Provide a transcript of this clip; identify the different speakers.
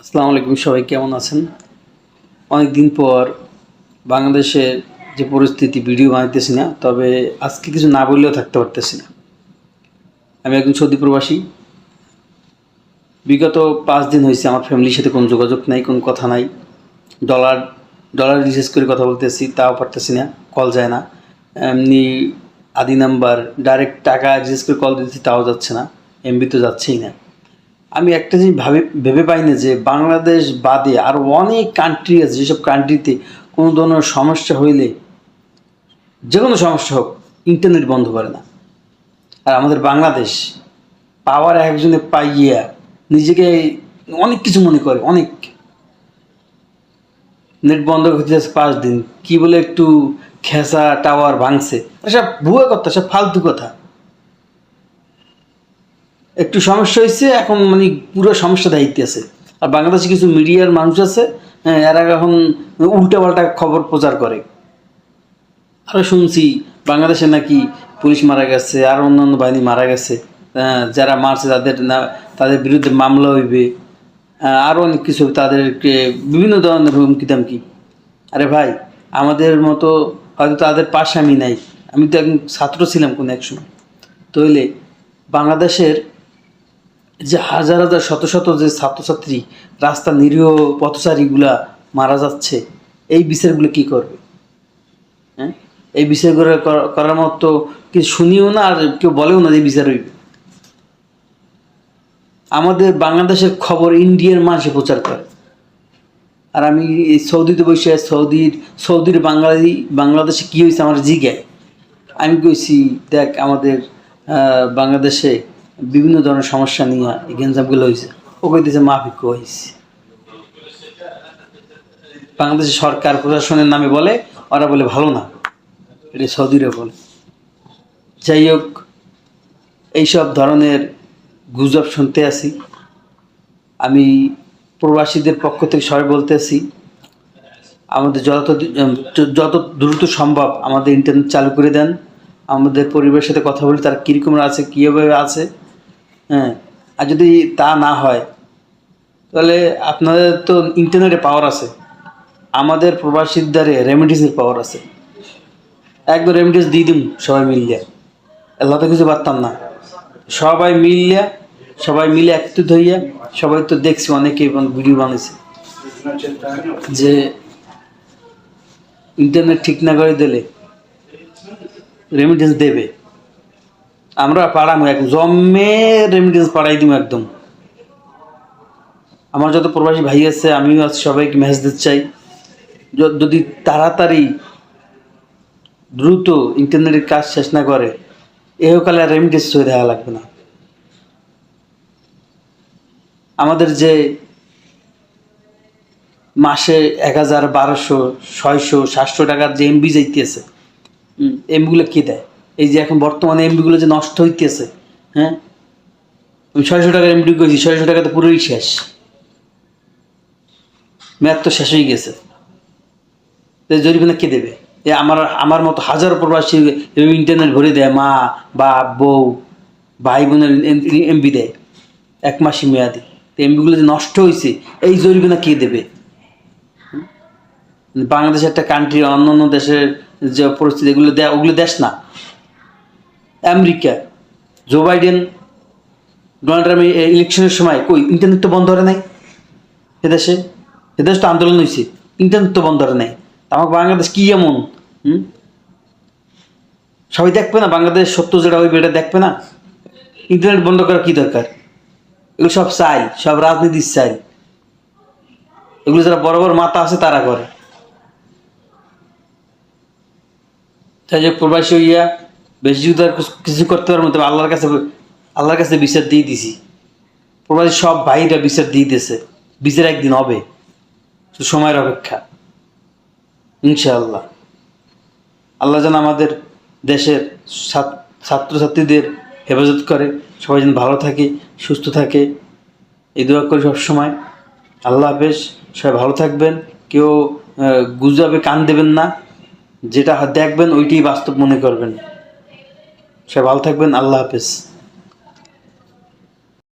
Speaker 1: আসসালামু আলাইকুম, সবাই কেমন আছেন? অনেক দিন পর বাংলাদেশের যে পরিস্থিতি ভিডিও বানাইতেছি না, তবে আজকে কিছু না বললেও থাকতে পারতেছি না। আমি একজন সৌদি প্রবাসী। বিগত 5 দিন হয়েছে আমার ফ্যামিলির সাথে কোনো যোগাযোগ নাই, কোনো কথা নাই। ডলার ডলার রিচার্জ করে কথা বলতেছি, তাও পারতেছি না, কল যায় না। এমনি আদি নাম্বার ডাইরেক্ট টাকা রিচার্জ করে কল দিতেছি, তাও যাচ্ছে না, এমবি তো যাচ্ছেই না। আমি একটা জিনিস ভেবে পাই না যে বাংলাদেশ বাদে আরও অনেক কান্ট্রি আছে, যেসব কান্ট্রিতে কোনো ধরনের সমস্যা হইলে, যে কোনো সমস্যা হোক, ইন্টারনেট বন্ধ করে না। আর আমাদের বাংলাদেশ পাওয়ার একজনে পাইয়া নিজেকে অনেক কিছু মনে করে, অনেক। নেট বন্ধ করতে 5 দিন, কি বলে একটু খেসা টাওয়ার ভাঙছে, এসব ভুয়া কথা, সব ফালতু কথা। একটু সমস্যা হয়েছে, এখন মানে পুরো সমস্যা দায়িত্বে আছে। আর বাংলাদেশে কিছু মিডিয়ার মানুষ আছে, এরা এখন উল্টাপাল্টা খবর প্রচার করে। আরও শুনছি বাংলাদেশে নাকি পুলিশ মারা গেছে, আর অন্যান্য বাহিনী মারা গেছে, যারা মারছে তাদের বিরুদ্ধে মামলা হইবে, আরও অনেক কিছু, তাদেরকে বিভিন্ন ধরনের হুমকি দামকি। আরে ভাই, আমাদের মতো হয়তো তাদের পাশে আমি নাই, আমি তো একজন ছাত্র ছিলাম কোনো এক সময়। তাহলে বাংলাদেশের যে হাজার হাজার শত শত যে ছাত্রছাত্রী, রাস্তা নিরীহ পথচারীগুলা মারা যাচ্ছে, এই বিচারগুলো কি করবে? হ্যাঁ, এই বিচারগুলো করার মতো কি শুনিও না, আর কেউ বলেও না যে বিচার হইবে। আমাদের বাংলাদেশের খবর ইন্ডিয়ার মানুষে প্রচার করে। আর আমি এই সৌদিতে বসে সৌদির বাংলাদেশে কী হয়েছে আমার জিজ্ঞায়। আমি কইছি, দেখ আমাদের বাংলাদেশে বিভিন্ন ধরনের সমস্যা নিয়ে এই গেঞ্জামগুলো হয়েছে। ও কইতেছে মাফিক হয়েছে। বাংলাদেশের সরকার প্রশাসনের নামে বলে, ওরা বলে ভালো না, এটা সৌদিরা বলে। যাই হোক, এইসব ধরনের গুজব শুনতে আসি। আমি প্রবাসীদের পক্ষ থেকে সবাই বলতেছি, আমাদের যত দ্রুত সম্ভব আমাদের ইন্টারনেট চালু করে দেন। আমাদের পরিবারের সাথে কথা বলি, তারা কীরকম আছে, কীভাবে আছে। হ্যাঁ, আর যদি তা না হয়, তাহলে আপনাদের তো ইন্টারনেটে পাওয়ার আছে, আমাদের প্রবাসীর দ্বারে রেমিডিসের পাওয়ার আছে। একবার রেমিডিস দিয়ে দিন সবাই মিলিয়া, আল্লাহ তো কিছু পারতাম না। সবাই মিলে একত্রিত হইয়া, সবাই তো দেখছি অনেকে ভিডিও বানিয়েছে যে ইন্টারনেট ঠিক না করে দিলে রেমিটেন্স দেবে। আমরা পাড়ামো, এক জম্মে রেমিটেন্স পাড়াই দিব একদম। আমার যত প্রবাসী ভাই আছে, আমিও আজ সবাইকে মেসেজ দিতে চাই, যদি তাড়াতাড়ি দ্রুত ইন্টারনেটের কাজ শেষ না করে, এহকালে আর রেমিটেন্স হয়ে দেওয়া লাগবে না। আমাদের যে মাসে 1000, 1200, 600, 700 টাকার যে এমবি যাইতেছে, এমবিগুলো কে দেয়? এই যে এখন বর্তমানে এমবিগুলো যে নষ্ট হইতেছে, হ্যাঁ, আমি 600 টাকার এমবি করেছি, 600 টাকা তো পুরোই শেষ, মেয়াদ তো শেষ হয়ে গেছে। জরিমানা কে দেবে? আমার মতো হাজারো প্রবাসী ইন্টারনেট ভরে দেয়, মা বা বউ ভাই বোনের এমবি দেয় 1 মাসই মেয়াদি। তো এমবিগুলো যে নষ্ট হয়েছে, এই জরিমানা কে দেবে? বাংলাদেশ একটা কান্ট্রি, অন্য দেশের যে পরিস্থিতি, এগুলো দেয়, ওগুলো দেশ না। America, Joe Biden, Donald Trump ইলেকশনের সময় কই ইন্টারনেট তো বন্ধ করে নাই। এদেশ তো আন্দোলন হয়েছে, ইন্টারনেট তো বন্ধ করে নাই। আমার বাংলাদেশ কি এমন? সবাই দেখবে না বাংলাদেশ সত্য যেটা হইবে এটা দেখবে না? ইন্টারনেট বন্ধ করার কি দরকার? এগুলো সব চাই, সব রাজনীতির চাই। এগুলো যারা বড় বড় মাথা আছে তারা করে। তাই যে প্রবাসী হইয়া বেশি যদি আর কিছু করতে পারবো, তবে আল্লাহর কাছে বিচার দিয়ে দিছি। প্রবাসী সব ভাইরা বিচার দিয়ে দিয়েছে, বিচার একদিন হবে, সময়ের অপেক্ষা। ইনশাআল্লাহ আল্লাহ যেন আমাদের দেশের ছাত্রছাত্রীদের হেফাজত করে, সবাই যেন ভালো থাকে, সুস্থ থাকে, এই দোয়া করি সবসময়। আল্লাহ হাফেজ, সবাই ভালো থাকবেন। কেউ গুজবে কান দেবেন না, যেটা দেখবেন ওইটাই বাস্তব মনে করবেন। সবাই ভালো থাকবেন, আল্লাহ হাফেজ।